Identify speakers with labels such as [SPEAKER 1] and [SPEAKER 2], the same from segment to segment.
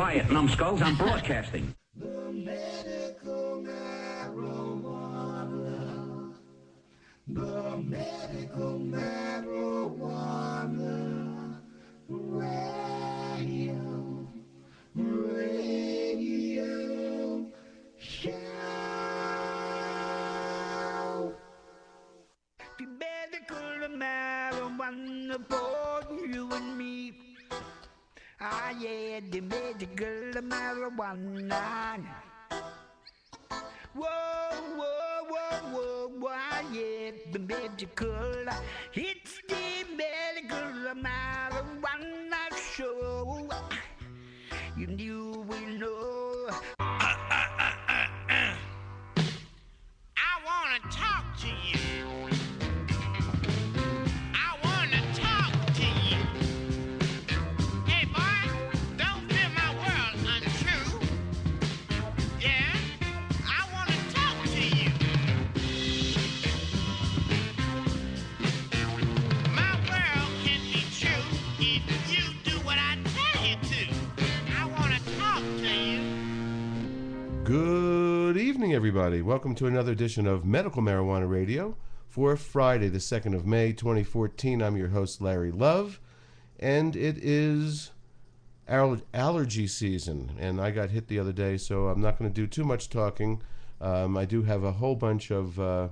[SPEAKER 1] Quiet, numbskulls, I'm broadcasting.
[SPEAKER 2] The medical marijuana. The medical marijuana. Radio show. The medical marijuana for you and me. Ah, yeah, the medical marijuana. Whoa, whoa, whoa, whoa, whoa, yeah, the medical. It's the medical marijuana show. You will know.
[SPEAKER 3] I want to talk to you. I want to talk to you. Hey, boy, don't feel my world untrue. Yeah, I want to talk to you. My world can be true if you do what I tell you to. I want to talk to you.
[SPEAKER 4] Good evening, everybody. Welcome to another edition of Medical Marijuana Radio for Friday, the 2nd of May, 2014. I'm your host, Larry Love, and it is allergy season, and I got hit the other day, so I'm not going to do too much talking. I do have a whole bunch of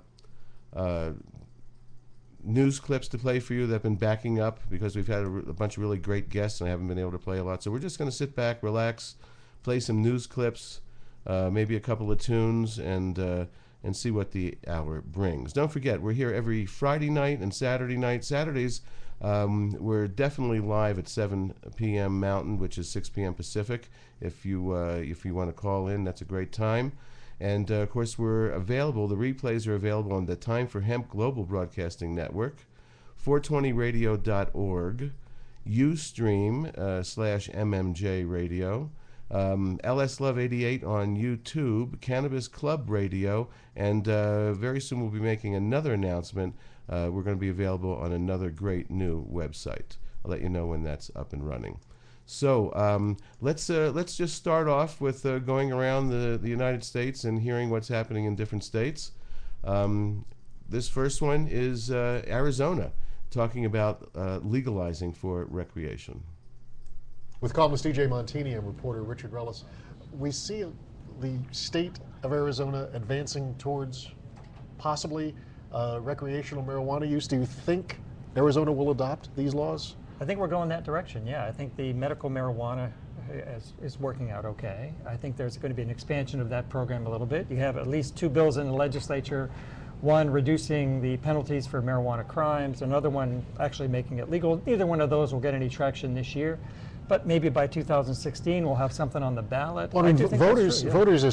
[SPEAKER 4] news clips to play for you that have been backing up because we've had a bunch of really great guests, and I haven't been able to play a lot. So we're just going to sit back, relax, play some news clips, maybe a couple of tunes, and see what the hour brings. Don't forget, we're here every Friday night and Saturday night. Saturdays, we're definitely live at 7 p.m. Mountain, which is 6 p.m. Pacific. If you want to call in, that's a great time. And of course, we're available. The replays are available on the Time for Hemp Global Broadcasting Network, 420radio.org, Ustream /MMJRadio. LS Love 88 on YouTube, Cannabis Club Radio, and very soon we'll be making another announcement. We're going to be available on another great new website. I'll let you know when that's up and running. So let's just start off with going around the United States and hearing what's happening in different states. This first one is Arizona, talking about legalizing for recreation.
[SPEAKER 5] With columnist DJ Montini and reporter Richard Rellis, we see the state of Arizona advancing towards possibly recreational marijuana use. Do you think Arizona will adopt these laws?
[SPEAKER 6] I think we're going that direction, yeah. I think the medical marijuana is working out okay. I think there's going to be an expansion of that program a little bit. You have at least 2 bills in the legislature, one reducing the penalties for marijuana crimes, another one actually making it legal. Neither one of those will get any traction this year. But maybe by 2016 we'll have something on the ballot.
[SPEAKER 5] Well, I mean, voters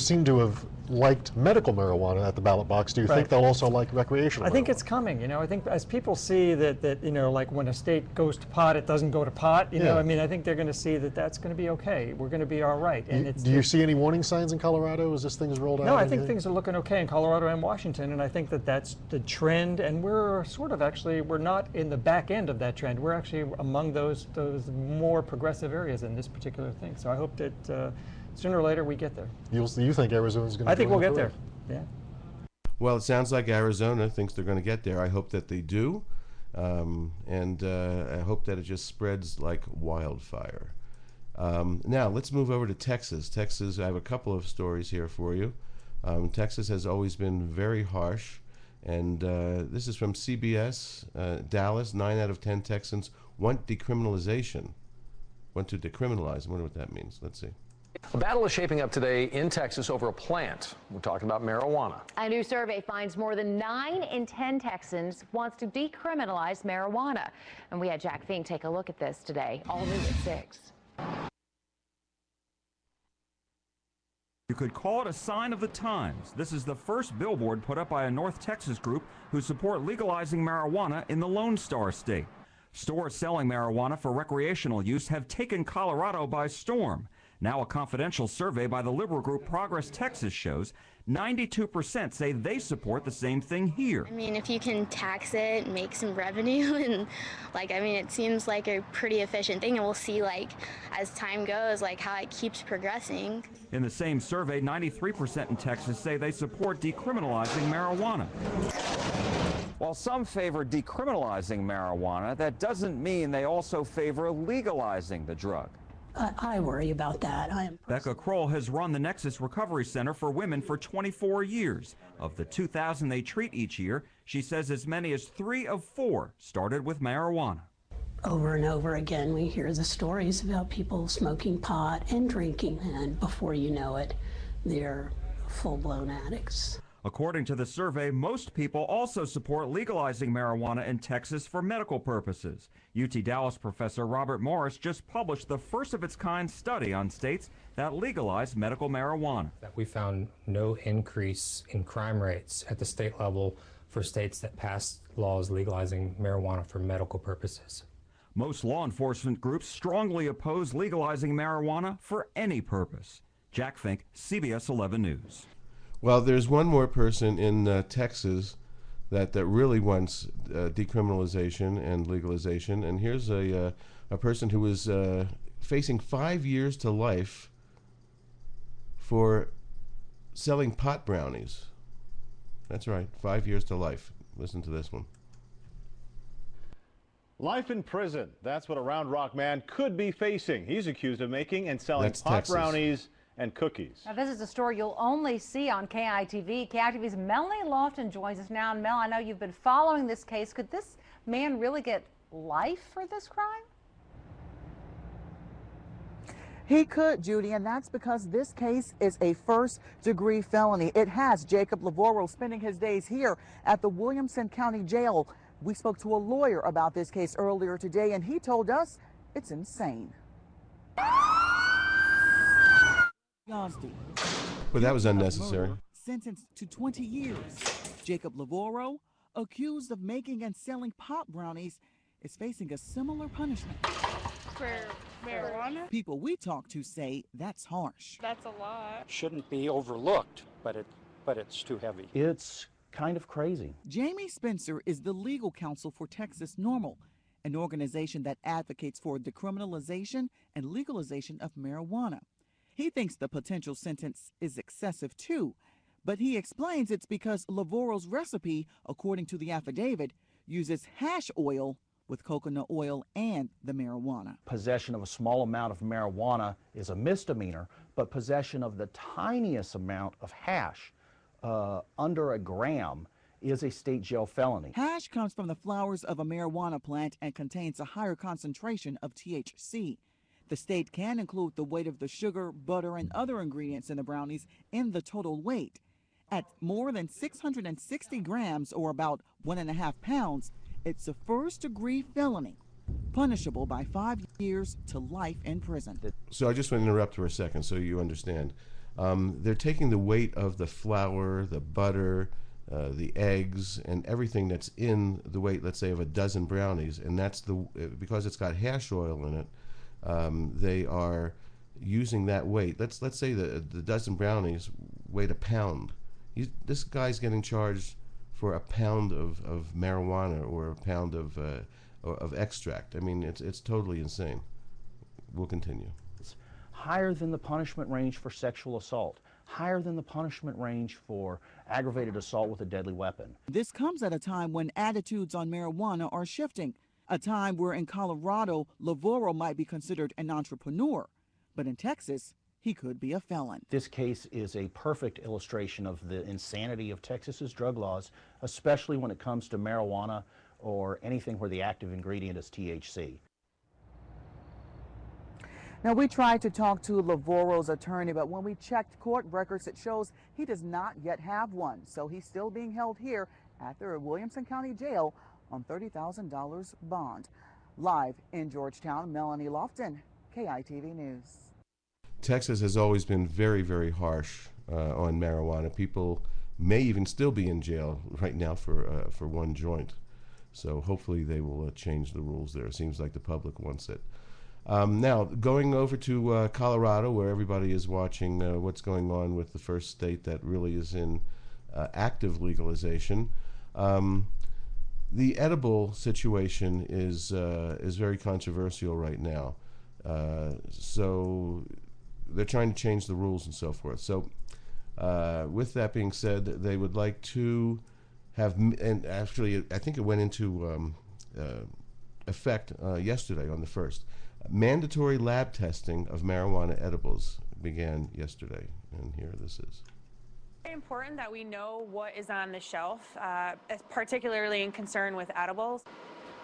[SPEAKER 5] seem to have liked medical marijuana at the ballot box. Do you think they'll also like recreational marijuana?
[SPEAKER 6] I think it's coming. You know, I think as people see that you know, like when a state goes to pot, it doesn't go to pot. You know, I mean, I think they're going to see that that's going to be okay. We're going to be all right. And
[SPEAKER 5] do you see any warning signs in Colorado as this thing's rolled out?
[SPEAKER 6] No, I think things are looking okay in Colorado and Washington, and I think that that's the trend. And we're sort of actually, we're not in the back end of that trend. We're actually among those more progressive areas in this particular thing. So I hope that sooner or later we get there.
[SPEAKER 5] You think Arizona's going to?
[SPEAKER 6] I think we'll get there. Yeah.
[SPEAKER 4] Well, it sounds like Arizona thinks they're going to get there. I hope that they do, and I hope that it just spreads like wildfire. Now let's move over to Texas. Texas, I have a couple of stories here for you. Texas has always been very harsh, and this is from CBS. Dallas, 9 out of 10 Texans want decriminalization. Want to decriminalize. I wonder what that means. Let's see.
[SPEAKER 7] A battle is shaping up today in Texas over a plant. We're talking about marijuana.
[SPEAKER 8] A new survey finds more than 9 in 10 Texans wants to decriminalize marijuana. And we had Jack Fink take a look at this today, all new at 6.
[SPEAKER 9] You could call it a sign of the times. This is the first billboard put up by a North Texas group who support legalizing marijuana in the Lone Star State. Stores selling marijuana for recreational use have taken Colorado by storm. Now a confidential survey by the liberal group Progress Texas shows 92% say they support the same thing here.
[SPEAKER 10] I mean, if you can tax it and make some revenue, and it seems like a pretty efficient thing, and we'll see, as time goes, how it keeps progressing.
[SPEAKER 9] In the same survey, 93% in Texas say they support decriminalizing marijuana. While some favor decriminalizing marijuana, that doesn't mean they also favor legalizing the drug.
[SPEAKER 11] I worry about that.
[SPEAKER 9] Becca Kroll has run the Nexus Recovery Center for Women for 24 years. Of the 2,000 they treat each year, she says as many as 3 of 4 started with marijuana.
[SPEAKER 11] Over and over again, we hear the stories about people smoking pot and drinking, and before you know it, they're full-blown addicts.
[SPEAKER 9] According to the survey, most people also support legalizing marijuana in Texas for medical purposes. UT Dallas professor Robert Morris just published the first-of-its-kind study on states that legalize medical marijuana.
[SPEAKER 12] We found no increase in crime rates at the state level for states that passed laws legalizing marijuana for medical purposes.
[SPEAKER 9] Most law enforcement groups strongly oppose legalizing marijuana for any purpose. Jack Fink, CBS 11 News.
[SPEAKER 4] Well, there's one more person in Texas that really wants decriminalization and legalization, and here's a person who was facing 5 years to life for selling pot brownies. That's right, 5 years to life. Listen to this one.
[SPEAKER 13] Life in prison. That's what a Round Rock man could be facing. He's accused of making and selling pot brownies and cookies.
[SPEAKER 14] Now, this is a story you'll only see on KITV. KITV's Melanie Lofton joins us now. And Mel, I know you've been following this case. Could this man really get life for this crime?
[SPEAKER 15] He could, Judy, and that's because this case is a first-degree felony. It has Jacob Lavoro spending his days here at the Williamson County Jail. We spoke to a lawyer about this case earlier today, and he told us it's insane.
[SPEAKER 4] But that was unnecessary.
[SPEAKER 15] Sentenced to 20 years. Jacob Lavoro, accused of making and selling pot brownies, is facing a similar punishment.
[SPEAKER 16] For marijuana?
[SPEAKER 15] People we talk to say that's harsh.
[SPEAKER 16] That's a lot.
[SPEAKER 17] Shouldn't be overlooked, but it's too heavy. It's kind of crazy.
[SPEAKER 15] Jamie Spencer is the legal counsel for Texas NORML, an organization that advocates for decriminalization and legalization of marijuana. He thinks the potential sentence is excessive too, but he explains it's because Lavoro's recipe, according to the affidavit, uses hash oil with coconut oil and the marijuana.
[SPEAKER 17] Possession of a small amount of marijuana is a misdemeanor, but possession of the tiniest amount of hash, under a gram, is a state jail felony.
[SPEAKER 15] Hash comes from the flowers of a marijuana plant and contains a higher concentration of THC. The state can include the weight of the sugar, butter, and other ingredients in the brownies in the total weight. At more than 660 grams, or about 1.5 pounds, it's a first-degree felony, punishable by 5 years to life in prison.
[SPEAKER 4] So I just want to interrupt for a second so you understand. They're taking the weight of the flour, the butter, the eggs, and everything that's in the weight, let's say, of a dozen brownies, and that's because it's got hash oil in it. They are using that weight. Let's say the dozen brownies weighed a pound. This guy's getting charged for a pound of marijuana or a pound of extract. I mean, it's totally insane. We'll continue.
[SPEAKER 17] It's higher than the punishment range for sexual assault, higher than the punishment range for aggravated assault with a deadly weapon.
[SPEAKER 15] This comes at a time when attitudes on marijuana are shifting. A time where in Colorado, Lavoro might be considered an entrepreneur, but in Texas, he could be a felon.
[SPEAKER 17] This case is a perfect illustration of the insanity of Texas's drug laws, especially when it comes to marijuana or anything where the active ingredient is THC.
[SPEAKER 15] Now, we tried to talk to Lavoro's attorney, but when we checked court records, it shows he does not yet have one. So he's still being held here at the Williamson County Jail on $30,000 bond. Live in Georgetown, Melanie Lofton, KITV News.
[SPEAKER 4] Texas has always been very, very harsh on marijuana. People may even still be in jail right now for one joint. So hopefully they will change the rules there. It seems like the public wants it. Now, going over to Colorado, where everybody is watching what's going on with the first state that really is in active legalization. The edible situation is very controversial right now. So they're trying to change the rules and so forth. So with that being said, they would like to have, and actually I think it went into effect yesterday on the 1st. Mandatory lab testing of marijuana edibles began yesterday, and here this is.
[SPEAKER 18] Very important that we know what is on the shelf, particularly in concern with edibles.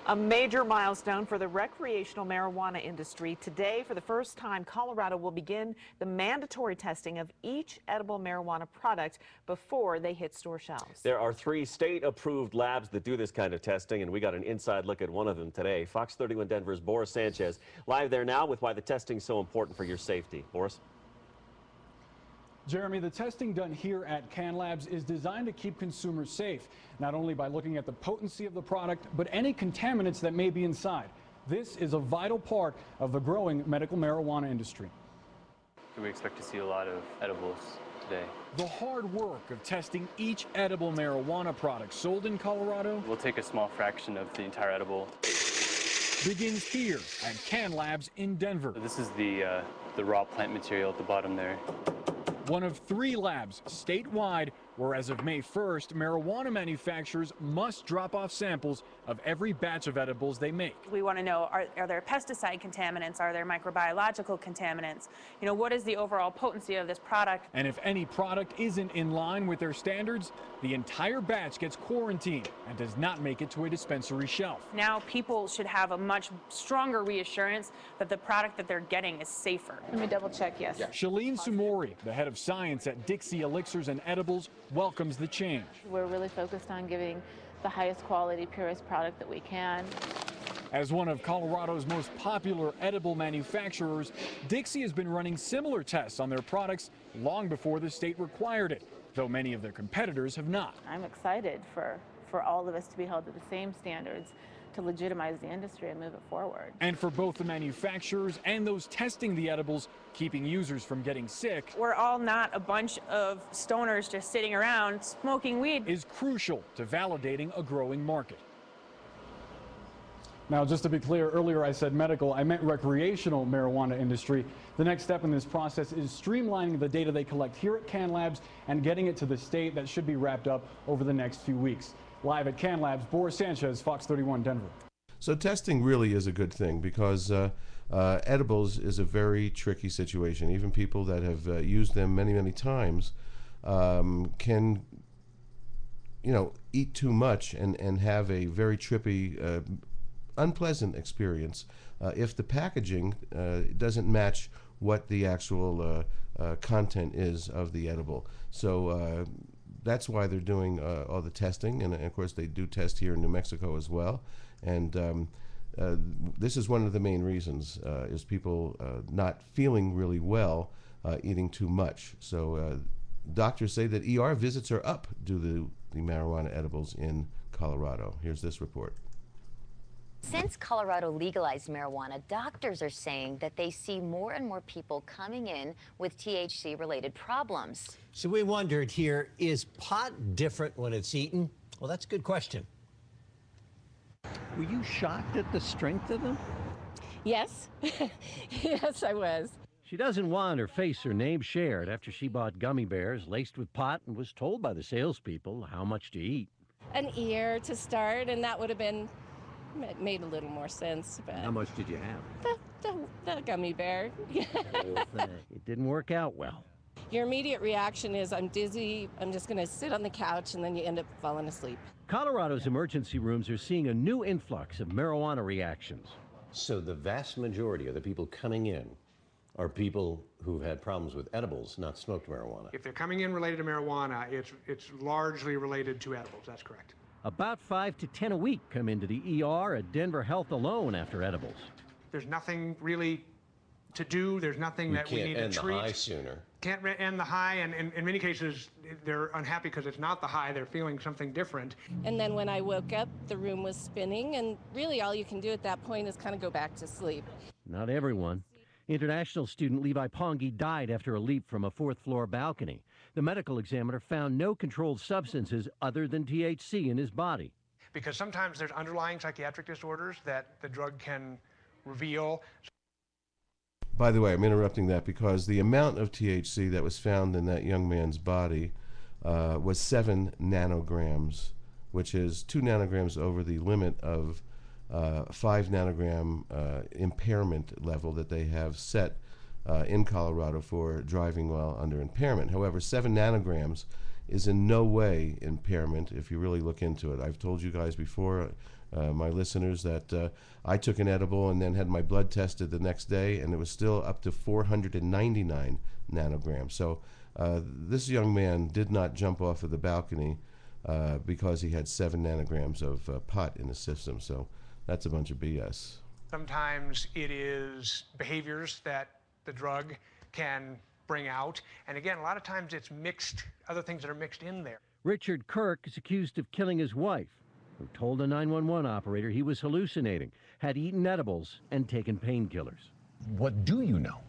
[SPEAKER 19] A major milestone for the recreational marijuana industry. Today, for the first time, Colorado will begin the mandatory testing of each edible marijuana product before they hit store shelves.
[SPEAKER 20] There are 3 state-approved labs that do this kind of testing, and we got an inside look at one of them today. Fox 31 Denver's Boris Sanchez live there now with why the testing is so important for your safety. Boris?
[SPEAKER 21] Jeremy, the testing done here at Can Labs is designed to keep consumers safe, not only by looking at the potency of the product, but any contaminants that may be inside. This is a vital part of the growing medical marijuana industry.
[SPEAKER 22] Do we expect to see a lot of edibles today?
[SPEAKER 21] The hard work of testing each edible marijuana product sold in Colorado
[SPEAKER 22] We'll take a small fraction of the entire edible.
[SPEAKER 21] Begins here at Can Labs in Denver.
[SPEAKER 22] This is the raw plant material at the bottom there.
[SPEAKER 21] One of 3 labs statewide where, as of May 1st, marijuana manufacturers must drop off samples of every batch of edibles they make.
[SPEAKER 18] We want to know, are there pesticide contaminants? Are there microbiological contaminants? You know, what is the overall potency of this product?
[SPEAKER 21] And if any product isn't in line with their standards, the entire batch gets quarantined and does not make it to a dispensary shelf.
[SPEAKER 18] Now people should have a much stronger reassurance that the product that they're getting is safer. Let me double check, yes.
[SPEAKER 21] Shalene Sumori, the head of science at Dixie Elixirs and Edibles, welcomes the change.
[SPEAKER 23] We're really focused on giving the highest quality, purest product that we can.
[SPEAKER 21] As one of Colorado's most popular edible manufacturers, Dixie has been running similar tests on their products long before the state required it, though many of their competitors have not.
[SPEAKER 23] I'm excited for all of us to be held to the same standards to legitimize the industry and move it forward.
[SPEAKER 21] And for both the manufacturers and those testing the edibles, keeping users from getting sick,
[SPEAKER 18] We're all not a bunch of stoners just sitting around smoking weed.
[SPEAKER 21] Is crucial to validating a growing market. Now, just to be clear, earlier I said medical, I meant recreational marijuana industry. The next step in this process is streamlining the data they collect here at Can Labs and getting it to the state. That should be wrapped up over the next few weeks. Live at Can Labs, Boris Sanchez, Fox 31 Denver.
[SPEAKER 4] So testing really is a good thing because edibles is a very tricky situation. Even people that have used them many, many times can, eat too much and have a very trippy, unpleasant experience if the packaging doesn't match what the actual content is of the edible. So that's why they're doing all the testing, and of course they do test here in New Mexico as well. And this is one of the main reasons is people not feeling really well eating too much. So doctors say that ER visits are up due to the marijuana edibles in Colorado. Here's this report.
[SPEAKER 24] Since Colorado legalized marijuana, doctors are saying that they see more and more people coming in with THC-related problems.
[SPEAKER 25] So we wondered here, is pot different when it's eaten? Well, that's a good question.
[SPEAKER 26] Were you shocked at the strength of them?
[SPEAKER 27] Yes. Yes, I was.
[SPEAKER 26] She doesn't want her face or name shared after she bought gummy bears laced with pot and was told by the salespeople how much to eat.
[SPEAKER 27] An ear to start, and that would have been made a little more sense. But
[SPEAKER 26] How much did you have?
[SPEAKER 27] the gummy bear.
[SPEAKER 26] It didn't work out well.
[SPEAKER 27] Your immediate reaction is, I'm dizzy, I'm just going to sit on the couch, and then you end up falling asleep.
[SPEAKER 26] Colorado's emergency rooms are seeing a new influx of marijuana reactions.
[SPEAKER 28] So the vast majority of the people coming in are people who've had problems with edibles, not smoked marijuana.
[SPEAKER 29] If they're coming in related to marijuana, it's largely related to edibles. That's correct.
[SPEAKER 26] About 5 to 10 a week come into the ER at Denver Health alone after edibles.
[SPEAKER 29] There's nothing really to do. There's nothing that we need to treat.
[SPEAKER 28] Can't end the high sooner.
[SPEAKER 29] Can't end the high, and in many cases, they're unhappy because it's not the high. They're feeling something different.
[SPEAKER 27] And then when I woke up, the room was spinning, and really all you can do at that point is kind of go back to sleep.
[SPEAKER 26] not everyone. International student Levi Pongi died after a leap from a fourth-floor balcony. The medical examiner found no controlled substances other than THC in his body.
[SPEAKER 29] Because sometimes there's underlying psychiatric disorders that the drug can reveal.
[SPEAKER 4] By the way, I'm interrupting that because the amount of THC that was found in that young man's body was 7 nanograms, which is 2 nanograms over the limit of 5 nanogram impairment level that they have set in Colorado for driving while under impairment. However, 7 nanograms is in no way impairment if you really look into it. I've told you guys before, my listeners, that I took an edible and then had my blood tested the next day, and it was still up to 499 nanograms. So this young man did not jump off of the balcony because he had 7 nanograms of pot in his system. So that's a bunch of BS.
[SPEAKER 29] Sometimes it is behaviors that the drug can bring out. And again, a lot of times it's mixed, other things that are mixed in there.
[SPEAKER 26] Richard Kirk is accused of killing his wife, who told a 911 operator he was hallucinating, had eaten edibles, and taken painkillers.
[SPEAKER 1] What do you know?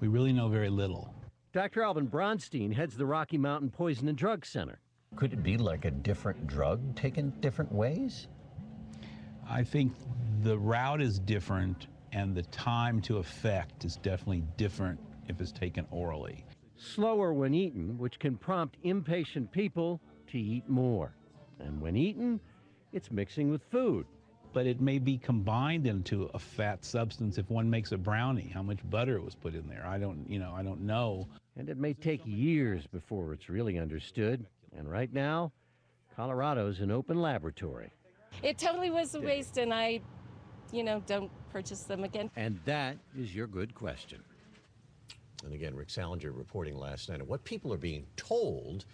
[SPEAKER 1] We really know very little.
[SPEAKER 26] Dr. Alvin Bronstein heads the Rocky Mountain Poison and Drug Center.
[SPEAKER 28] Could it be like a different drug taken different ways?
[SPEAKER 1] I think the route is different, and the time to effect is definitely different if it's taken orally.
[SPEAKER 26] Slower when eaten, which can prompt impatient people to eat more. And when eaten, it's mixing with food.
[SPEAKER 1] But it may be combined into a fat substance if one makes a brownie. How much butter was put in there? I don't know.
[SPEAKER 26] And it may take years before it's really understood. And right now, Colorado's an open laboratory.
[SPEAKER 27] It totally was a waste, and I, don't purchase them again.
[SPEAKER 26] And that is your good question.
[SPEAKER 28] And again, Rick Salinger reporting last night on what people are being told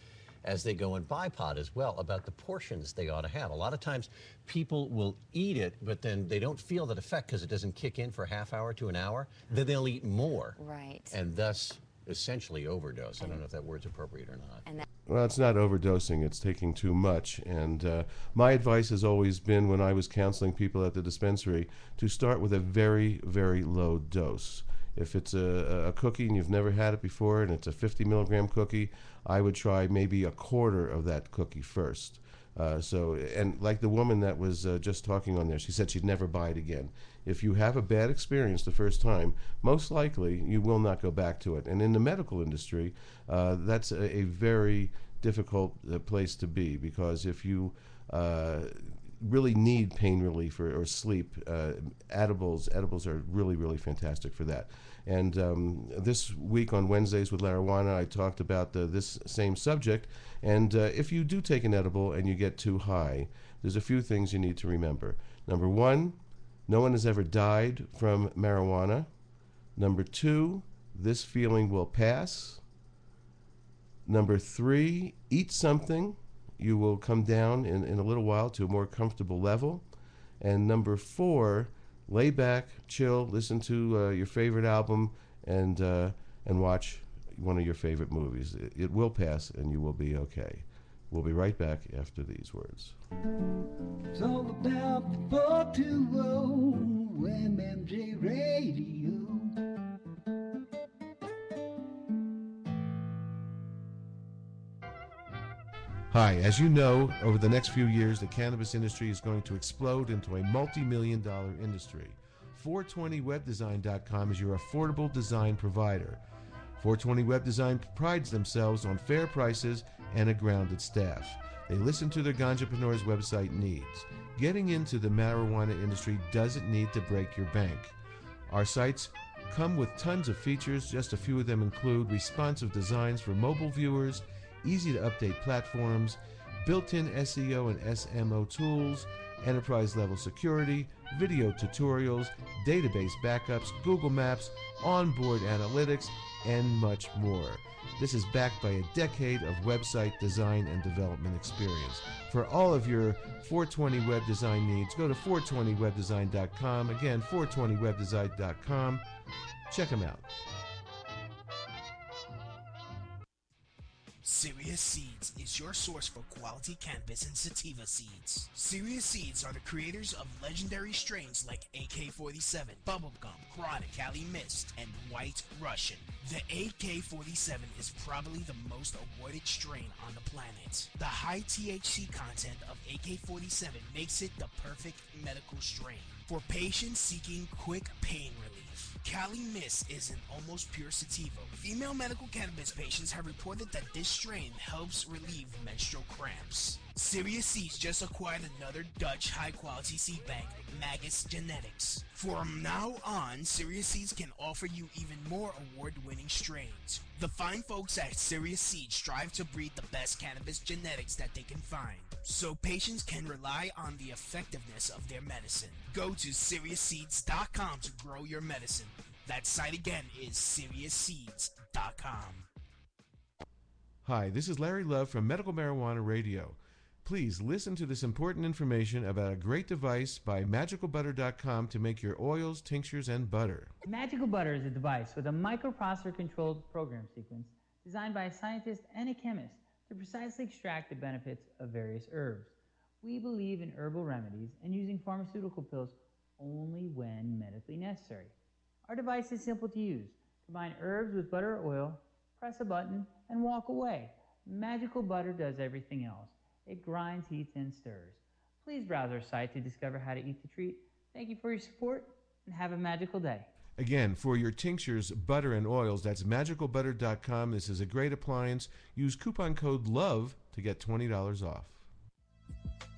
[SPEAKER 28] as they go and buy pot as well about the portions they ought to have. A lot of times people will eat it, but then they don't feel that effect because it doesn't kick in for a half hour to an hour. Then they'll eat more.
[SPEAKER 24] Right.
[SPEAKER 28] And thus essentially overdose. I don't know if that word's appropriate or not.
[SPEAKER 4] Well, it's not overdosing, it's taking too much. And my advice has always been, when I was counseling people at the dispensary, to start with a very, very low dose. If it's a cookie and you've never had it before and it's a 50 milligram cookie, I would try maybe a quarter of that cookie first. And like the woman that was just talking on there, she said she'd never buy it again. If you have a bad experience the first time, most likely you will not go back to it. And in the medical industry, that's a very difficult place to be, because if you really need pain relief or sleep, edibles are really, really fantastic for that. And this week on Wednesdays with Marijuana, I talked about this same subject. And if you do take an edible and you get too high, there's a few things you need to remember. Number one, no one has ever died from marijuana. Number two, this feeling will pass. Number three, eat something. You will come down in a little while to a more comfortable level. And number four, lay back, chill, listen to your favorite album, and watch one of your favorite movies. It will pass, and you will be okay. We'll be right back after these words.
[SPEAKER 2] It's all about the 420 MMJ Radio.
[SPEAKER 4] Hi, as you know, over the next few years, the cannabis industry is going to explode into a multi-million-dollar industry. 420webdesign.com is your affordable design provider. 420 Web Design prides themselves on fair prices and a grounded staff. They listen to their ganjapreneurs' website needs. Getting into the marijuana industry doesn't need to break your bank. Our sites come with tons of features. Just a few of them include responsive designs for mobile viewers, easy to update platforms, built-in SEO and SMO tools, enterprise-level security, video tutorials, database backups, Google Maps, onboard analytics, and much more. This is backed by a decade of website design and development experience. For all of your 420 web design needs, go to 420webdesign.com. Again, 420webdesign.com. Check them out.
[SPEAKER 3] Serious Seeds is your source for quality cannabis and sativa seeds. Serious Seeds are the creators of legendary strains like AK-47, Bubblegum, Chronic, Cali Mist, and White Russian. The AK-47 is probably the most awarded strain on the planet. The high THC content of AK-47 makes it the perfect medical strain for patients seeking quick pain relief. Cali Mist is an almost pure sativa. Female medical cannabis patients have reported that this strain helps relieve menstrual cramps. Serious Seeds just acquired another Dutch high-quality seed bank, Magus Genetics. From now on, Serious Seeds can offer you even more award-winning strains. The fine folks at Serious Seeds strive to breed the best cannabis genetics that they can find, so patients can rely on the effectiveness of their medicine. Go to SeriousSeeds.com to grow your medicine. That site again is SeriousSeeds.com.
[SPEAKER 4] Hi, this is Larry Love from Medical Marijuana Radio. Please listen to this important information about a great device by MagicalButter.com to make your oils, tinctures, and butter.
[SPEAKER 5] Magical Butter is a device with a microprocessor-controlled program sequence designed by a scientist and a chemist to precisely extract the benefits of various herbs. We believe in herbal remedies and using pharmaceutical pills only when medically necessary. Our device is simple to use. Combine herbs with butter or oil, press a button, and walk away. Magical Butter does everything else. It grinds, heats, and stirs. Please browse our site to discover how to eat the treat. Thank you for your support, and have a magical day.
[SPEAKER 4] Again, for your tinctures, butter, and oils, that's MagicalButter.com. This is a great appliance. Use coupon code LOVE to get $20 off.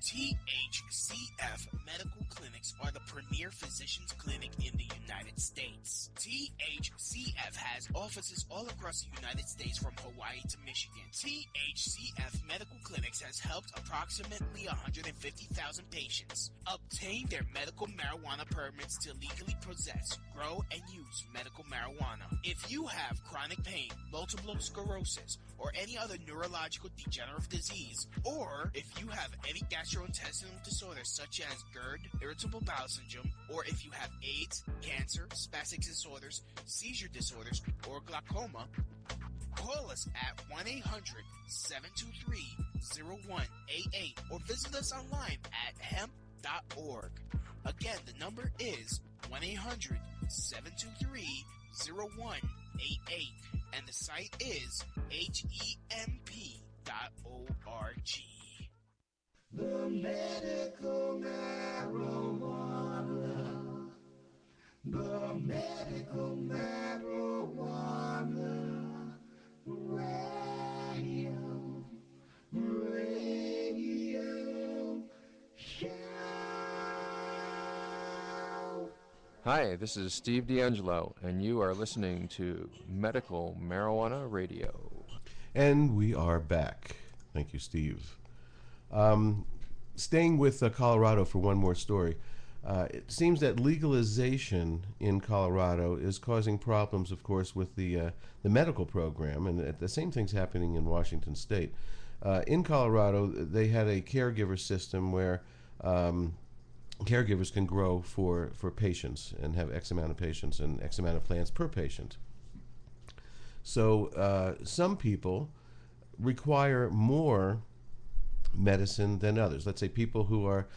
[SPEAKER 3] THCF Medical Clinics are the premier physicians clinic in the United States. THCF has offices all across the United States from Hawaii to Michigan. THCF Medical Clinics has helped approximately 150,000 patients obtain their medical marijuana permits to legally possess, grow, and use medical marijuana. If you have chronic pain, multiple sclerosis, or any other neurological degenerative disease, or if you have any gastrointestinal disorders such as GERD, irritable bowel syndrome, or if you have AIDS, cancer, spastic disorders, seizure disorders, or glaucoma, call us at 1-800-723-0188 or visit us online at hemp.org. Again, the number is 1-800-723-0188 and the site is HEMP.org.
[SPEAKER 2] The medical marijuana. The medical marijuana. Radio show.
[SPEAKER 6] Hi, this is Steve D'Angelo, and you are listening to Medical Marijuana Radio.
[SPEAKER 4] And we are back. Thank you, Steve. Staying with Colorado for one more story. It seems that legalization in Colorado is causing problems, of course, with the medical program, and the same thing's happening in Washington State. In Colorado, they had a caregiver system where caregivers can grow for patients and have X amount of patients and X amount of plants per patient. So some people require more medicine than others. Let's say people who are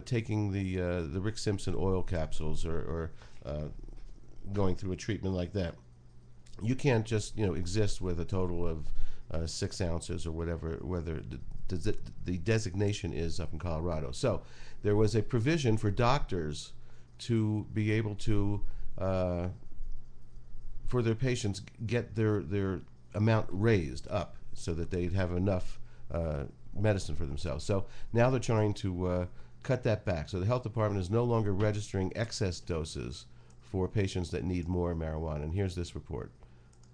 [SPEAKER 4] taking the Rick Simpson oil capsules or going through a treatment like that. You can't just exist with a total of 6 ounces or whatever, whether the designation is up in Colorado. So there was a provision for doctors to be able to, for their patients, get their amount raised up so that they'd have enough medicine for themselves. So now they're trying to cut that back. So the health department is no longer registering excess doses for patients that need more marijuana. And here's this report.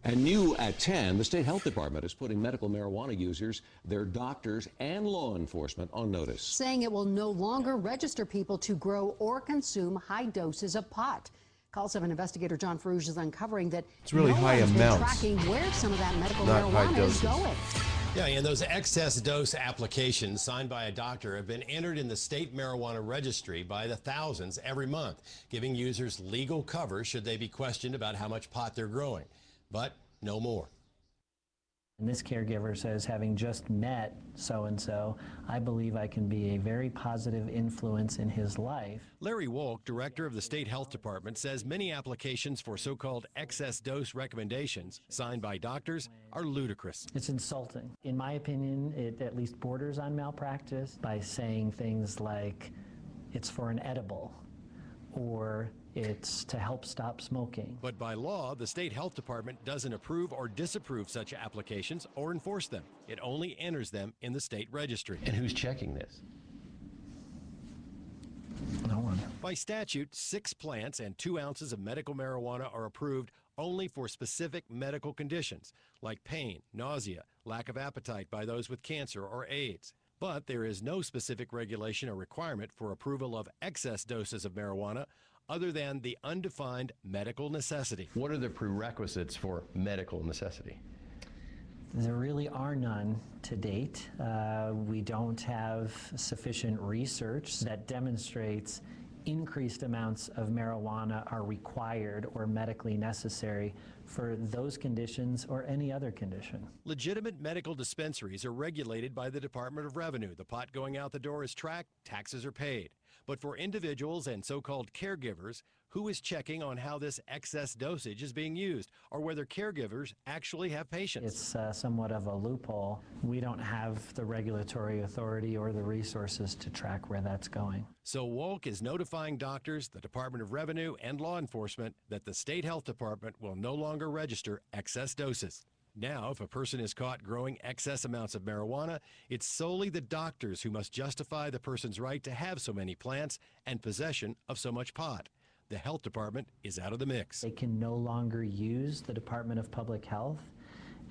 [SPEAKER 7] And new at 10, the state health department is putting medical marijuana users, their doctors, and law enforcement on notice.
[SPEAKER 8] Saying it will no longer register people to grow or consume high doses of pot. Call 7 investigator John Farouche is uncovering that
[SPEAKER 4] it's really high amounts,
[SPEAKER 8] tracking where some of that medical
[SPEAKER 4] not
[SPEAKER 8] marijuana is going.
[SPEAKER 25] Yeah, and those excess dose applications signed by a doctor have been entered in the state marijuana registry by the thousands every month, giving users legal cover should they be questioned about how much pot they're growing. But no more.
[SPEAKER 9] And this caregiver says, having just met so-and-so, I believe I can be a very positive influence in his life.
[SPEAKER 25] Larry Wolk, director of the State Health Department, says many applications for so-called excess dose recommendations signed by doctors are ludicrous.
[SPEAKER 9] It's insulting. In my opinion, it at least borders on malpractice by saying things like, it's for an edible, or it's to help stop smoking.
[SPEAKER 25] But by law, the State Health Department doesn't approve or disapprove such applications or enforce them. It only enters them in the state registry.
[SPEAKER 28] And who's checking this?
[SPEAKER 9] No one.
[SPEAKER 25] By statute, 6 plants and 2 ounces of medical marijuana are approved only for specific medical conditions like pain, nausea, lack of appetite by those with cancer or AIDS. But there is no specific regulation or requirement for approval of excess doses of marijuana other than the undefined medical necessity.
[SPEAKER 28] What are the prerequisites for medical necessity?
[SPEAKER 9] There really are none to date. We don't have sufficient research that demonstrates increased amounts of marijuana are required or medically necessary for those conditions or any other condition.
[SPEAKER 25] Legitimate medical dispensaries are regulated by the Department of Revenue. The pot going out the door is tracked, taxes are paid. But for individuals and so-called caregivers, who is checking on how this excess dosage is being used or whether caregivers actually have patients?
[SPEAKER 9] It's somewhat of a loophole. We don't have the regulatory authority or the resources to track where that's going.
[SPEAKER 25] So Wolk is notifying doctors, the Department of Revenue, and law enforcement that the State Health Department will no longer register excess doses. Now, if a person is caught growing excess amounts of marijuana, it's solely the doctors who must justify the person's right to have so many plants and possession of so much pot. The health department is out of the mix.
[SPEAKER 9] They can no longer use the Department of Public Health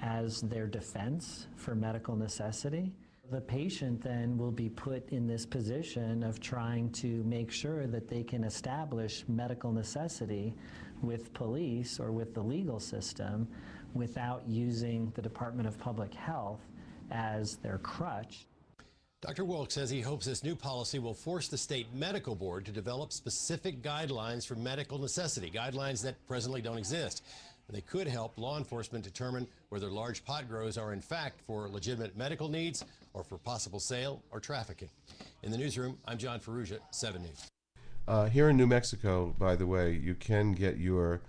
[SPEAKER 9] as their defense for medical necessity. The patient then will be put in this position of trying to make sure that they can establish medical necessity with police or with the legal system without using the Department of Public Health as their crutch.
[SPEAKER 25] Dr. Wolk says he hopes this new policy will force the state medical board to develop specific guidelines for medical necessity, guidelines that presently don't exist. They could help law enforcement determine whether large pot grows are in fact for legitimate medical needs or for possible sale or trafficking. In the newsroom, I'm John Ferrugia, 7 News.
[SPEAKER 4] Here in New Mexico, by the way, you can get your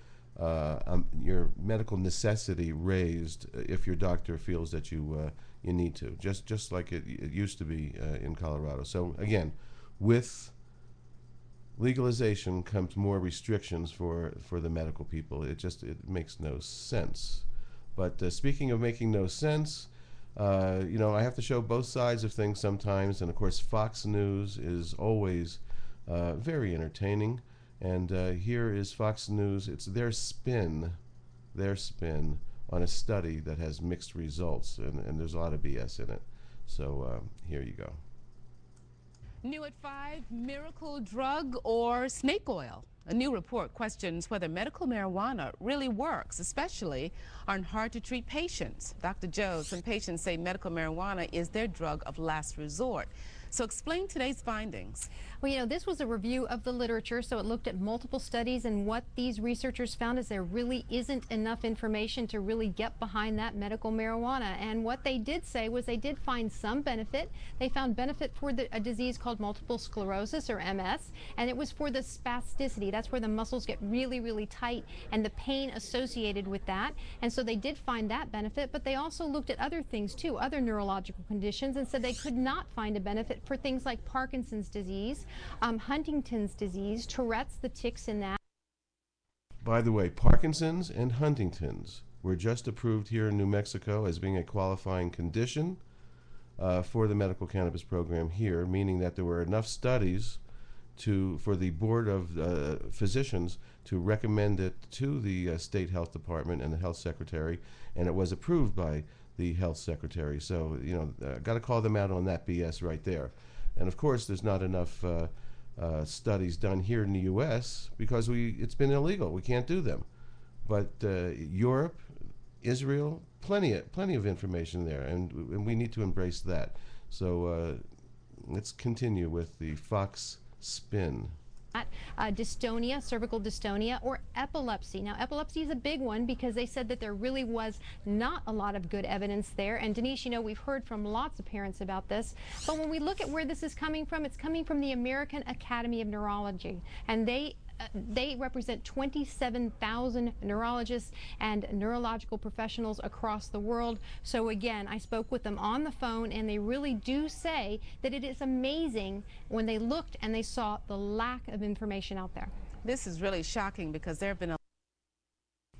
[SPEAKER 4] medical necessity raised if your doctor feels that you need to, just like it used to be in Colorado. So again, with legalization comes more restrictions for the medical people. It makes no sense. But speaking of making no sense, I have to show both sides of things sometimes, and of course Fox News is always very entertaining. And here is Fox News. It's their spin on a study that has mixed results, and there's a lot of BS in it. So here you go.
[SPEAKER 10] New at 5, miracle drug or snake oil? A new report questions whether medical marijuana really works, especially on hard-to-treat patients. Dr. Joe, some patients say medical marijuana is their drug of last resort. So explain today's findings.
[SPEAKER 11] Well, this was a review of the literature, so it looked at multiple studies, and what these researchers found is there really isn't enough information to really get behind that medical marijuana. And what they did say was they did find some benefit. They found benefit for a disease called multiple sclerosis, or MS, and it was for the spasticity. That's where the muscles get really, really tight and the pain associated with that. And so they did find that benefit, but they also looked at other things too, other neurological conditions, and said they could not find a benefit for things like Parkinson's disease, Huntington's disease, Tourette's, the tics in that.
[SPEAKER 4] By the way, Parkinson's and Huntington's were just approved here in New Mexico as being a qualifying condition for the medical cannabis program here, meaning that there were enough studies for the board of physicians to recommend it to the state health department and the health secretary, and it was approved by the health secretary. So, got to call them out on that BS right there. And of course, there's not enough studies done here in the U.S. because it's been illegal. We can't do them. But Europe, Israel, plenty of information there, and we need to embrace that. So let's continue with the Fox spin.
[SPEAKER 11] dystonia, cervical dystonia, or epilepsy. Now, epilepsy is a big one because they said that there really was not a lot of good evidence there. And Denise, you know, we've heard from lots of parents about this. But when we look at where this is coming from, it's coming from the American Academy of Neurology. And they represent 27,000 neurologists and neurological professionals across the world. So again, I spoke with them on the phone, and they really do say that it is amazing when they looked and they saw the lack of information out there.
[SPEAKER 10] This is really shocking because there have been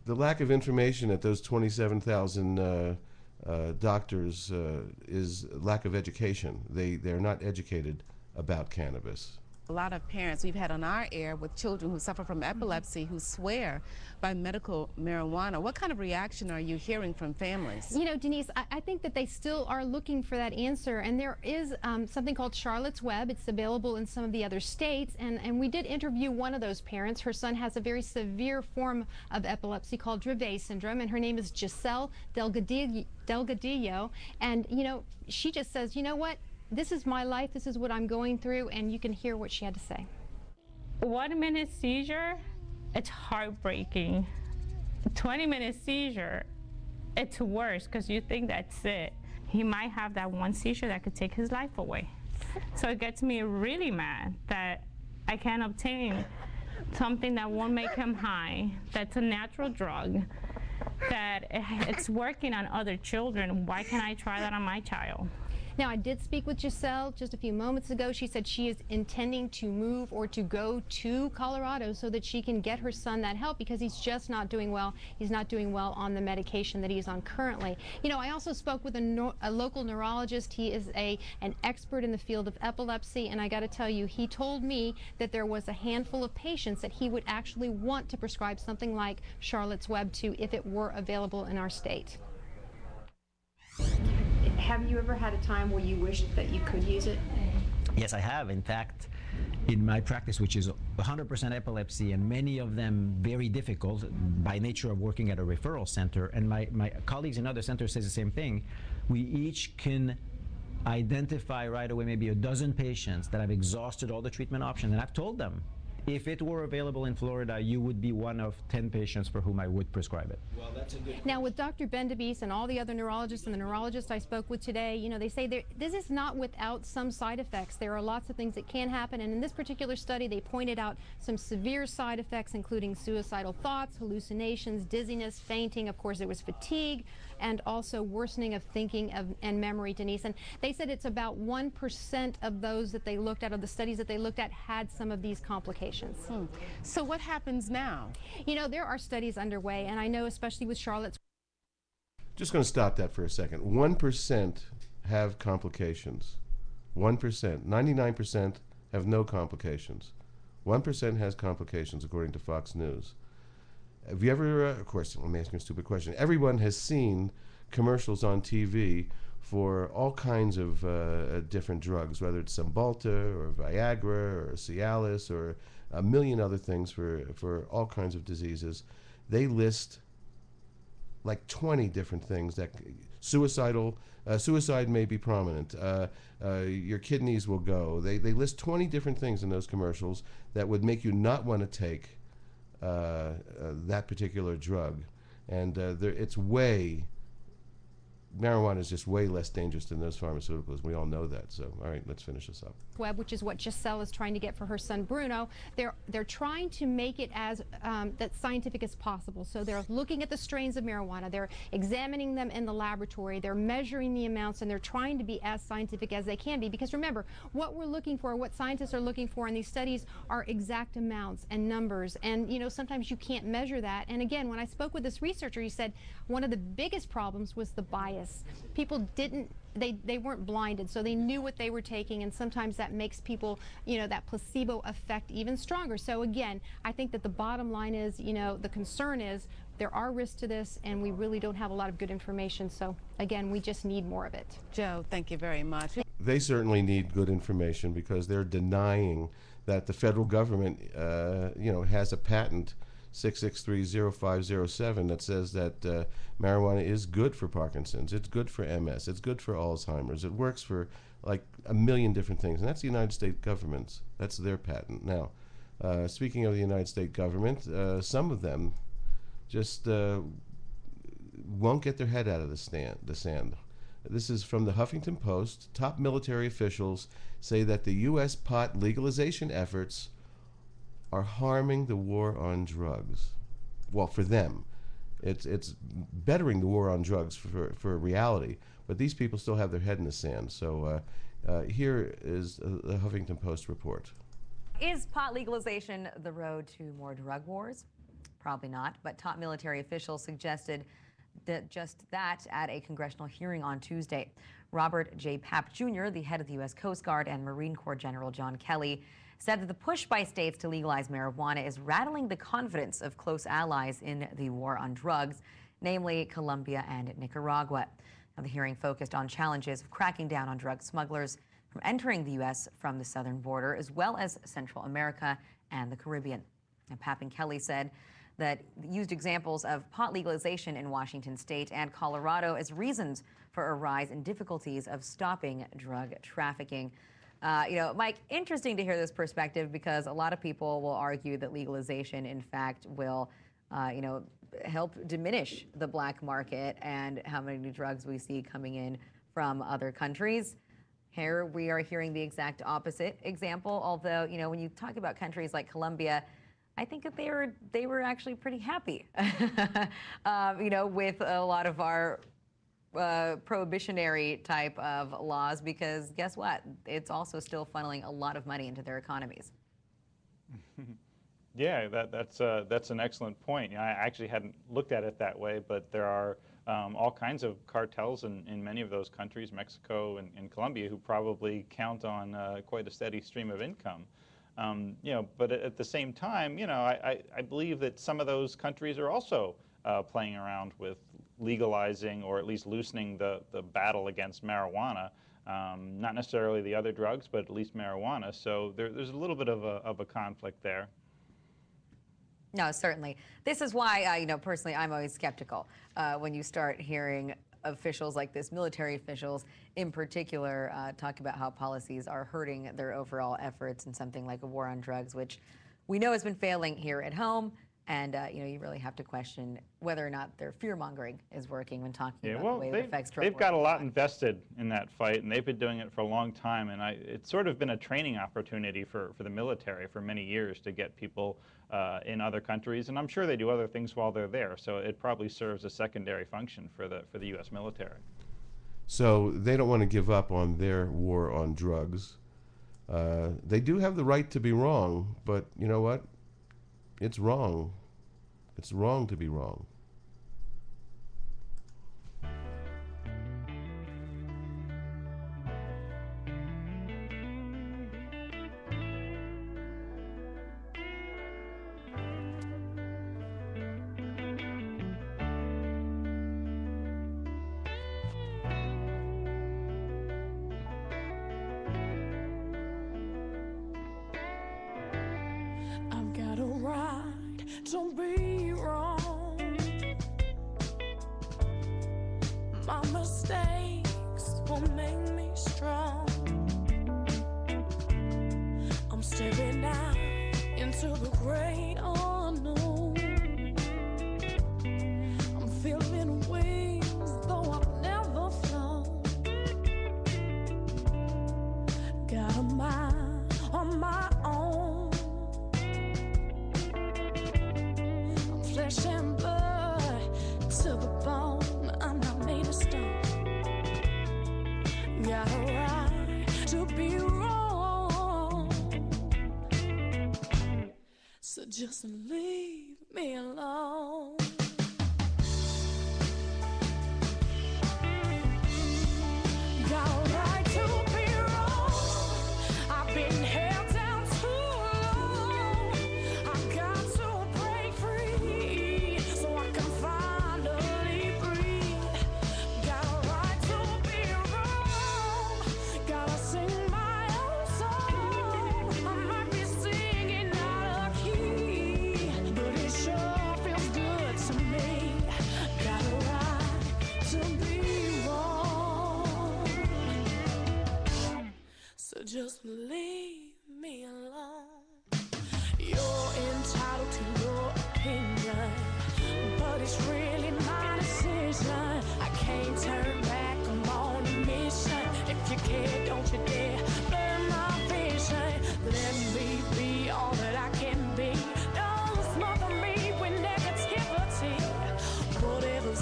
[SPEAKER 4] The lack of information at those 27,000 doctors is lack of education. They're not educated about cannabis.
[SPEAKER 10] a lot of parents we've had on our air with children who suffer from epilepsy who swear by medical marijuana. What kind of reaction are you hearing from families?
[SPEAKER 11] You know, Denise, I think that they still are looking for that answer, and there is something called Charlotte's Web. It's available in some of the other states, and we did interview one of those parents. Her son has a very severe form of epilepsy called Dravet syndrome, and her name is Giselle Delgadillo, and, you know, she just says, you know what? This is my life, this is what I'm going through, and you can hear what she had to say.
[SPEAKER 12] 1 minute seizure, it's heartbreaking. 20-minute seizure, it's worse because you think that's it. He might have that one seizure that could take his life away. So it gets me really mad that I can't obtain something that won't make him high, that's a natural drug, that it's working on other children. Why can't I try that on my child?
[SPEAKER 11] Now, I did speak with Giselle just a few moments ago. She said she is intending to move or to go to Colorado so that she can get her son that help because he's just not doing well. He's not doing well on the medication that he's on currently. You know, I also spoke with a local neurologist. He is an expert in the field of epilepsy, and I got to tell you, he told me that there was a handful of patients that he would actually want to prescribe something like Charlotte's Web to if it were available in our state.
[SPEAKER 13] Have you ever had a time where you wished that you could use it?
[SPEAKER 14] Yes, I have. In fact, in my practice, which is 100% epilepsy, and many of them very difficult by nature of working at a referral center, and my colleagues in other centers say the same thing, we each can identify right away maybe a dozen patients that have exhausted all the treatment options, and I've told them, if it were available in Florida, you would be one of 10 patients for whom I would prescribe it. Well, that's a good
[SPEAKER 11] Now, with Dr. Bendabis and all the other neurologists and the neurologists I spoke with today, you know, they say this is not without some side effects. There are lots of things that can happen, and in this particular study, they pointed out some severe side effects, including suicidal thoughts, hallucinations, dizziness, fainting. Of course, there was fatigue, and also worsening of thinking and memory, Denise. And they said it's about 1% of those that they looked at, of the studies that they looked at, had some of these complications.
[SPEAKER 10] So what happens now?
[SPEAKER 11] You know, there are studies underway, and I know especially with Charlotte's.
[SPEAKER 4] Just going to stop that for a second. 1% have complications. 1%. 99% have no complications. 1% has complications, according to Fox News. Have you ever, of course, let me ask you a stupid question. Everyone has seen commercials on TV for all kinds of different drugs, whether it's Cymbalta or Viagra or Cialis or a million other things for all kinds of diseases. They list like 20 different things that suicide may be prominent. Your kidneys will go. They list 20 different things in those commercials that would make you not want to take that particular drug. And marijuana is just way less dangerous than those pharmaceuticals. We all know that. So, all right, let's finish this up.
[SPEAKER 11] Web, which is what Giselle is trying to get for her son Bruno. They're trying to make it as that scientific as possible. So they're looking at the strains of marijuana. They're examining them in the laboratory. They're measuring the amounts, and they're trying to be as scientific as they can be. Because remember, what we're looking for, what scientists are looking for in these studies are exact amounts and numbers. And you know, sometimes you can't measure that. And again, when I spoke with this researcher, he said one of the biggest problems was the bias. People they weren't blinded, so they knew what they were taking, and sometimes that makes people, you know, that placebo effect even stronger. So again, I think that the bottom line is, you know, the concern is there are risks to this, and we really don't have a lot of good information. So again, we just need more of it.
[SPEAKER 10] Joe, thank you very much.
[SPEAKER 4] They certainly need good information because they're denying that the federal government, you know, has a patent 6630507 that says that marijuana is good for Parkinson's, it's good for MS, it's good for Alzheimer's, it works for like a million different things, and that's the United States government's, that's their patent. Now, Speaking of the United States government, some of them just won't get their head out of the sand. This is from the Huffington Post. Top military officials say that the U.S. pot legalization efforts are harming the war on drugs. Well, for them, it's bettering the war on drugs for reality, but these people still have their head in the sand. So here is the Huffington Post report.
[SPEAKER 15] Is pot legalization the road to more drug wars? Probably not, but top military officials suggested that just that at a congressional hearing on Tuesday. Robert J. Papp Jr., the head of the U.S. Coast Guard, and Marine Corps General John Kelly said that the push by states to legalize marijuana is rattling the confidence of close allies in the war on drugs, namely Colombia and Nicaragua. Now, the hearing focused on challenges of cracking down on drug smugglers from entering the U.S. from the southern border, as well as Central America and the Caribbean. Now, Papp and Kelly said that used examples of pot legalization in Washington state and Colorado as reasons for a rise in difficulties of stopping drug trafficking. Mike, interesting to hear this perspective, because a lot of people will argue that legalization, in fact, will, help diminish the black market and how many drugs we see coming in from other countries. Here we are hearing the exact opposite example, although, when you talk about countries like Colombia, I think that they were actually pretty happy, with a lot of our prohibitionary type of laws, because guess what? It's also still funneling a lot of money into their economies.
[SPEAKER 16] Yeah, that's an excellent point. I actually hadn't looked at it that way, but there are all kinds of cartels in many of those countries, Mexico and Colombia, who probably count on quite a steady stream of income. But at the same time, I believe that some of those countries are also playing around with legalizing or at least loosening the battle against marijuana. Not necessarily the other drugs, but at least marijuana. So there's a little bit of a conflict there.
[SPEAKER 15] No, certainly. This is why, personally, I'm always skeptical when you start hearing officials like this, military officials in particular, talk about how policies are hurting their overall efforts in something like a war on drugs, which we know has been failing here at home. And, you really have to question whether or not their fear-mongering is working when talking about the way it affects drug
[SPEAKER 16] they've got a lot invested in that fight, and they've been doing it for a long time. And it's sort of been a training opportunity for the military for many years to get people in other countries. And I'm sure they do other things while they're there. So it probably serves a secondary function for the U.S. military.
[SPEAKER 4] So they don't want to give up on their war on drugs. They do have the right to be wrong, but you know what? It's wrong. It's wrong to be wrong.
[SPEAKER 2] I've got a right to be wrong. My mistakes will make me strong. I'm stepping out into the great unknown. I'm feeling wings, though I've never flown. Got a mind on my own. I'm flesh and blood to the bone. I'm not made of stone. Got a right to be wrong. So just leave me alone. Got a right to be wrong. I've been held down too long. I've got to break free so I can finally breathe. Got a right to be wrong. Gotta sing my own song. I might be singing out of key, but it sure feels good to me. Got a right to be wrong. So just leave me alone.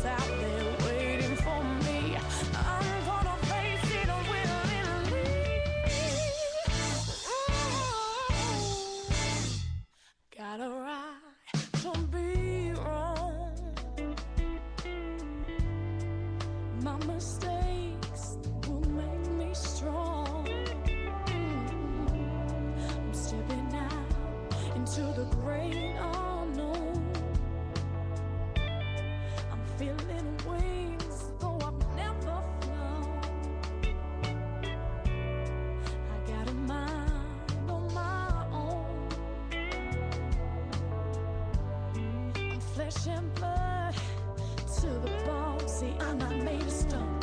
[SPEAKER 2] is out there waiting for me. I'm gonna face it willingly. Got a right to be wrong. My mistakes will make me strong. I'm stepping out into the great unknown. I'm feeling wings, though I've never flown. I got a mind on my own. I'm flesh and blood to the bone. See, I'm not made of stone.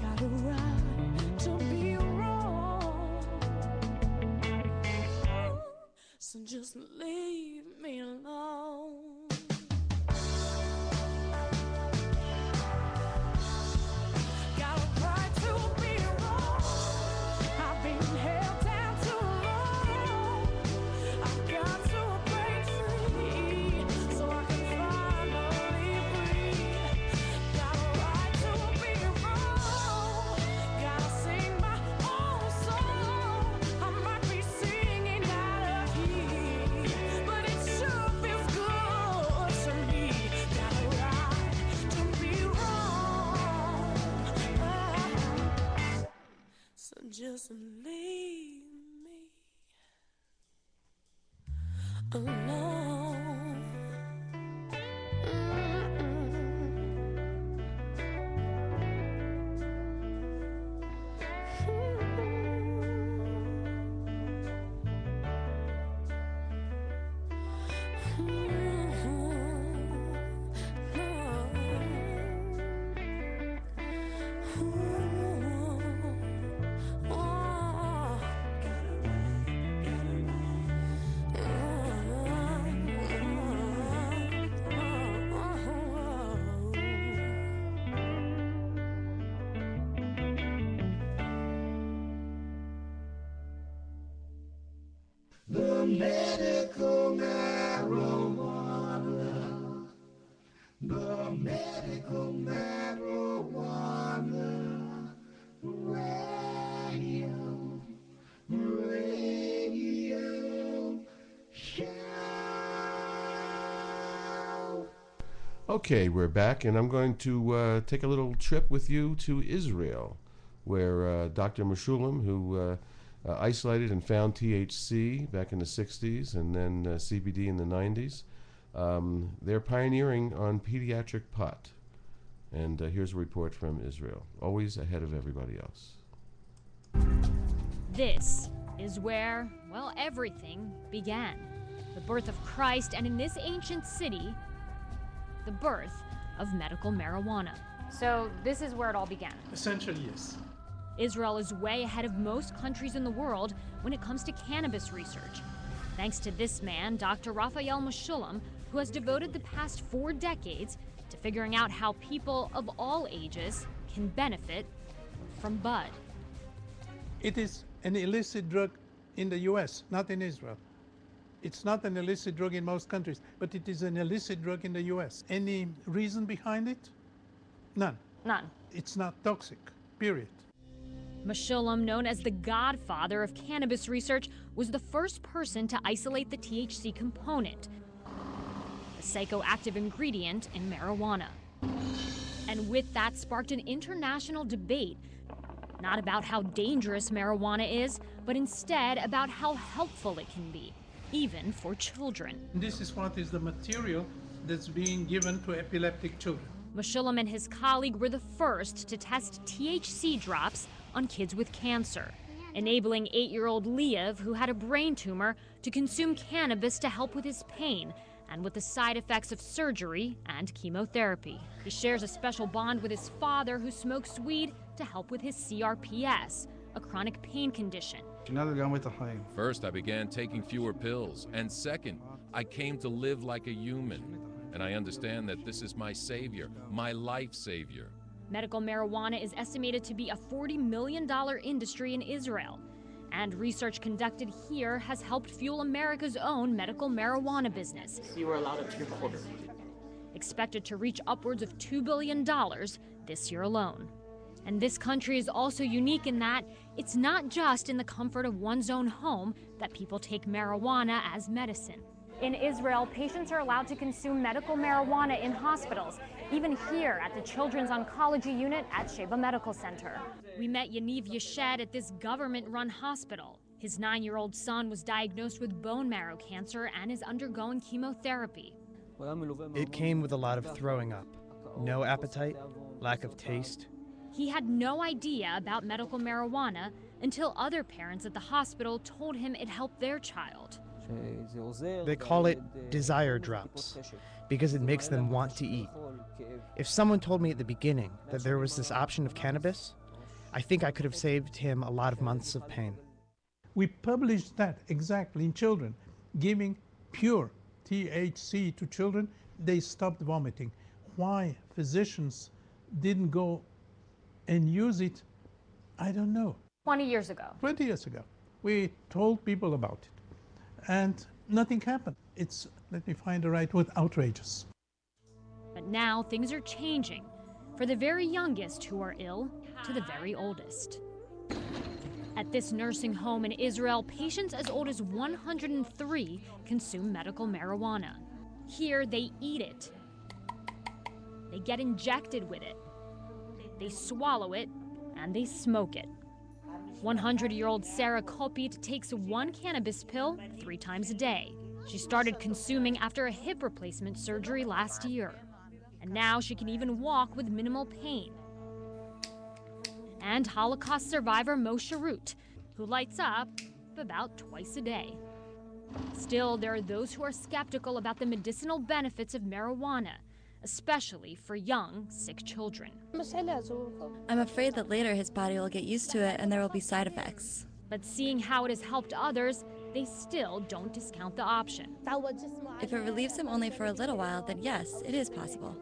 [SPEAKER 2] Got a right to be wrong. So just leave me alone. Got a right to be wrong. I've been held down too long. I've got to break free so I can finally breathe. Got a right to be wrong. Gotta sing my own song. I might be singing out of key, but it sure feels good to me. Got a right to be wrong. So just leave me alone.
[SPEAKER 1] The medical marijuana. The medical marijuana. Radio. Radio. Show.
[SPEAKER 4] Okay, we're back, and I'm going to take a little trip with you to Israel, where Dr. Meshulam, who isolated and found THC back in the 60s and then CBD in the 90s, they're pioneering on pediatric pot. And here's a report from Israel, always ahead of everybody else.
[SPEAKER 17] This is where, well, everything began. The birth of Christ, and in this ancient city, the birth of medical marijuana.
[SPEAKER 18] So this is where it all began?
[SPEAKER 19] Essentially, yes.
[SPEAKER 17] Israel is way ahead of most countries in the world when it comes to cannabis research. Thanks to this man, Dr. Raphael Meshulam, who has devoted the past 4 decades to figuring out how people of all ages can benefit from bud.
[SPEAKER 19] It is an illicit drug in the US, not in Israel. It's not an illicit drug in most countries, but it is an illicit drug in the US. Any reason behind it? None.
[SPEAKER 18] None.
[SPEAKER 19] It's not toxic, period.
[SPEAKER 17] Meshulam, known as the godfather of cannabis research, was the first person to isolate the THC component, a psychoactive ingredient in marijuana. And with that sparked an international debate, not about how dangerous marijuana is, but instead about how helpful it can be, even for children.
[SPEAKER 19] This is what is the material that's being given to epileptic children.
[SPEAKER 17] Meshulam and his colleague were the first to test THC drops on kids with cancer, enabling 8-year-old Liev, who had a brain tumor, to consume cannabis to help with his pain and with the side effects of surgery and chemotherapy. He shares a special bond with his father, who smokes weed to help with his CRPS, a chronic pain condition.
[SPEAKER 20] First, I began taking fewer pills, and second, I came to live like a human. And I understand that this is my savior, my life savior.
[SPEAKER 17] Medical marijuana is estimated to be a $40 million industry in Israel, and research conducted here has helped fuel America's own medical marijuana business.
[SPEAKER 21] You were allowed a tricorder.
[SPEAKER 17] expected to reach upwards of $2 billion this year alone. And this country is also unique in that it's not just in the comfort of one's own home that people take marijuana as medicine.
[SPEAKER 18] In Israel, patients are allowed to consume medical marijuana in hospitals, even here at the Children's Oncology Unit at Sheba Medical Center.
[SPEAKER 17] We met Yaniv Yeshed at this government-run hospital. His 9-year-old son was diagnosed with bone marrow cancer and is undergoing chemotherapy.
[SPEAKER 3] It came with a lot of throwing up, no appetite, lack of taste.
[SPEAKER 17] He had no idea about medical marijuana until other parents at the hospital told him it helped their child.
[SPEAKER 3] They call it desire drops because it makes them want to eat. If someone told me at the beginning that there was this option of cannabis, I think I could have saved him a lot of months of pain.
[SPEAKER 19] We published that exactly in children, giving pure THC to children. They stopped vomiting. Why physicians didn't go and use it, I don't know.
[SPEAKER 18] 20 years ago.
[SPEAKER 19] 20 years ago, we told people about it, and nothing happened. It's, let me find the right word, outrageous.
[SPEAKER 17] But now things are changing, for the very youngest who are ill to the very oldest. At this nursing home in Israel, patients as old as 103 consume medical marijuana. Here, they eat it. They get injected with it. They swallow it, and they smoke it. 100-year-old Sarah Kopit takes one cannabis pill 3 times a day. She started consuming after a hip replacement surgery last year. And now she can even walk with minimal pain. And Holocaust survivor Moshe Root, who lights up about twice a day. Still, there are those who are skeptical about the medicinal benefits of marijuana, especially for young, sick children.
[SPEAKER 5] I'm afraid that later his body will get used to it and there will be side effects.
[SPEAKER 17] But seeing how it has helped others, they still don't discount the option.
[SPEAKER 5] If it relieves him only for a little while, then yes, it is possible.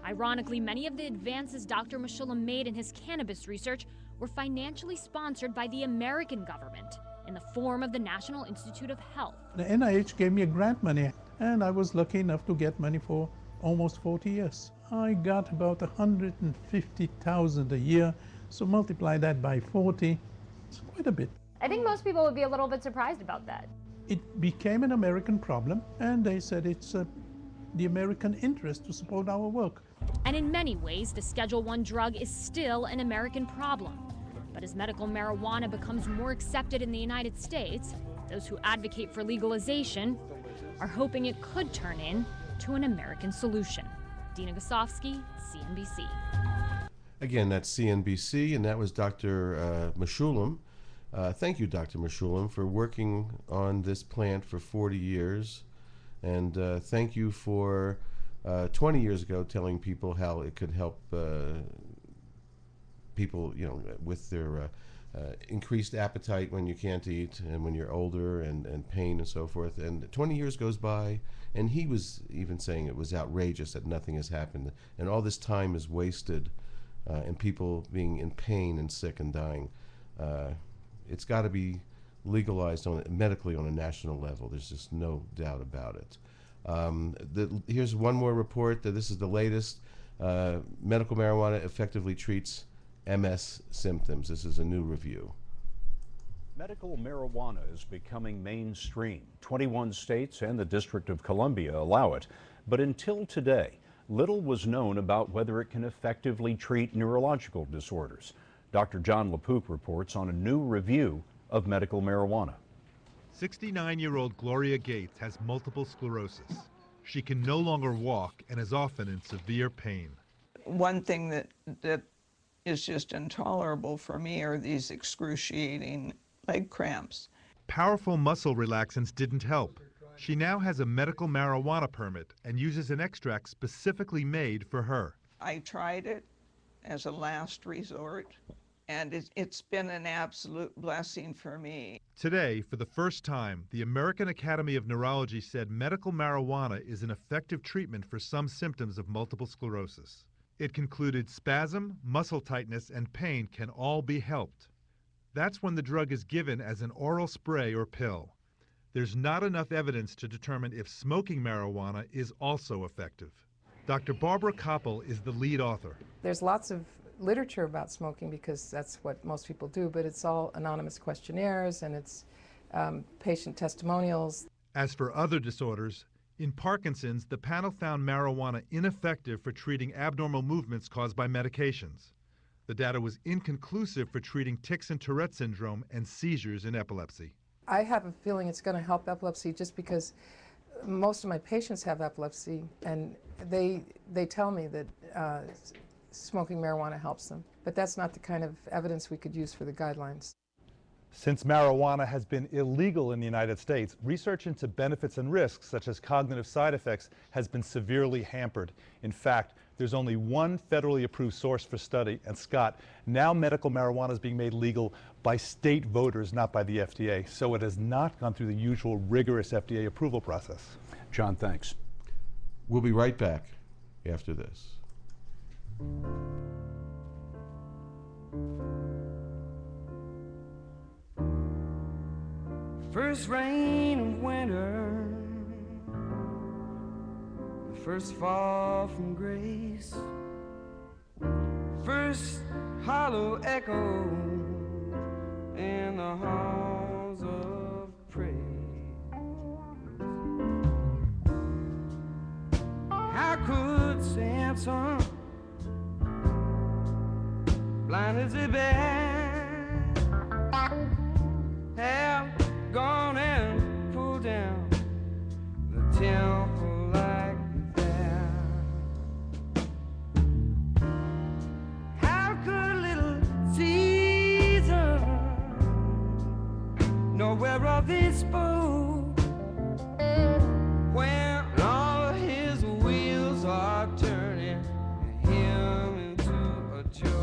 [SPEAKER 17] Ironically, many of the advances Dr. Meshulam made in his cannabis research were financially sponsored by the American government in the form of the National Institute of Health.
[SPEAKER 19] The NIH gave me a grant money, and I was lucky enough to get money for almost 40 years. I got about $150,000 a year, so multiply that by 40, it's quite a bit.
[SPEAKER 18] I think most people would be a little bit surprised about that.
[SPEAKER 19] It became an American problem, and they said it's the American interest to support our work.
[SPEAKER 17] And in many ways, the Schedule I drug is still an American problem. But as medical marijuana becomes more accepted in the United States, those who advocate for legalization are hoping it could turn into an American solution. Dina Gosofsky, CNBC.
[SPEAKER 4] Again, that's CNBC, and that was Dr. Meshulam. Thank you, Dr. Meshulam, for working on this plant for 40 years. And thank you for 20 years ago telling people how it could help people, with their increased appetite when you can't eat and when you're older and pain and so forth. And 20 years goes by, and he was even saying it was outrageous that nothing has happened. And all this time is wasted, and people being in pain and sick and dying. It's got to be legalized medically on a national level. There's just no doubt about it. Here's one more report. This is the latest. Medical marijuana effectively treats MS symptoms. This is a new review.
[SPEAKER 21] Medical marijuana is becoming mainstream. 21 states and the District of Columbia allow it. But until today, little was known about whether it can effectively treat neurological disorders. Dr. John LaPook reports on a new review of medical marijuana.
[SPEAKER 22] 69-year-old Gloria Gates has multiple sclerosis. She can no longer walk and is often in severe pain.
[SPEAKER 23] One thing that is just intolerable for me are these excruciating leg cramps.
[SPEAKER 22] Powerful muscle relaxants didn't help. She now has a medical marijuana permit and uses an extract specifically made for her.
[SPEAKER 23] I tried it as a last resort, and it's been an absolute blessing for me.
[SPEAKER 22] Today, for the first time, the American Academy of Neurology said medical marijuana is an effective treatment for some symptoms of multiple sclerosis. It concluded spasm, muscle tightness, and pain can all be helped. That's when the drug is given as an oral spray or pill. There's not enough evidence to determine if smoking marijuana is also effective. Dr. Barbara Koppel is the lead author.
[SPEAKER 6] There's lots of literature about smoking because that's what most people do, but it's all anonymous questionnaires and it's patient testimonials.
[SPEAKER 22] As for other disorders, in Parkinson's, the panel found marijuana ineffective for treating abnormal movements caused by medications. The data was inconclusive for treating tics and Tourette syndrome and seizures in epilepsy.
[SPEAKER 6] I have a feeling it's going to help epilepsy just because most of my patients have epilepsy, and they tell me that smoking marijuana helps them. But that's not the kind of evidence we could use for the guidelines.
[SPEAKER 22] Since marijuana has been illegal in the United States, research into benefits and risks, such as cognitive side effects, has been severely hampered. In fact, there's only one federally approved source for study, and Scott, now medical marijuana is being made legal by state voters, not by the FDA, so it has not gone through the usual rigorous FDA approval process.
[SPEAKER 21] John, thanks.
[SPEAKER 4] We'll be right back after this.
[SPEAKER 1] First rain of winter, the first fall from grace, first hollow echo in the halls of praise. How could Samson, blind as a bear, have gone and pulled down the temple like that? How could little Caesar know whereof he spoke when all his wheels are turning him into a joke?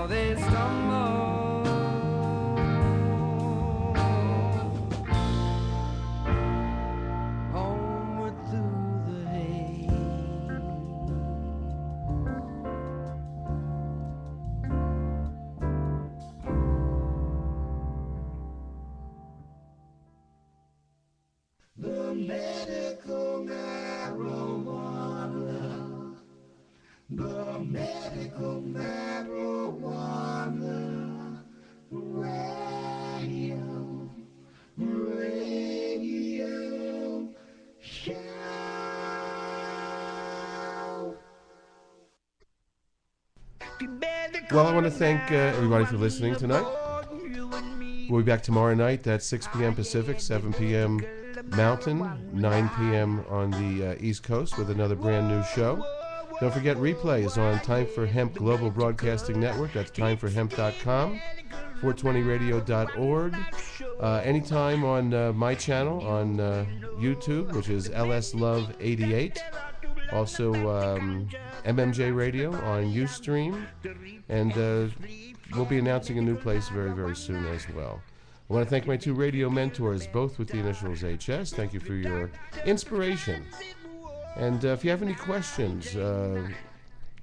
[SPEAKER 1] how they stumble. Homeward through the hay. The medical marijuana. The medical marijuana. Radio. Radio. Show.
[SPEAKER 4] Well, I want to thank everybody for listening tonight. We'll be back tomorrow night at 6 p.m. Pacific, 7 p.m. Mountain, 9 p.m. on the East Coast with another brand new show. Don't forget replays on Time for Hemp Global Broadcasting Network. That's timeforhemp.com, 420radio.org. Anytime on my channel on YouTube, which is LSLove88. Also, MMJ Radio on Ustream. And we'll be announcing a new place very, very soon as well. I want to thank my two radio mentors, both with the initials HS. Thank you for your inspiration. And if you have any questions,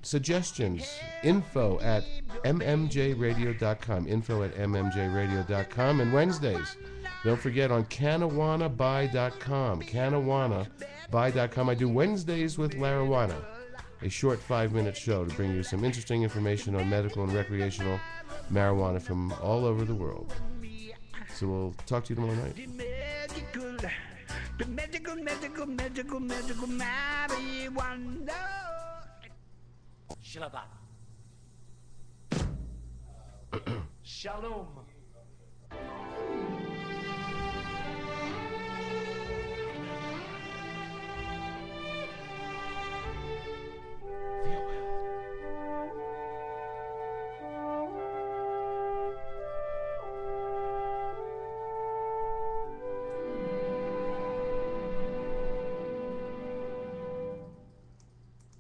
[SPEAKER 4] suggestions, info at MMJRadio.com. Info at MMJRadio.com. And Wednesdays, don't forget on CanawanaBuy.com. CanawanaBuy.com. I do Wednesdays with Larawana, a short 5-minute show to bring you some interesting information on medical and recreational marijuana from all over the world. So we'll talk to you tomorrow night.
[SPEAKER 1] The medical marijuana.
[SPEAKER 7] Shalom.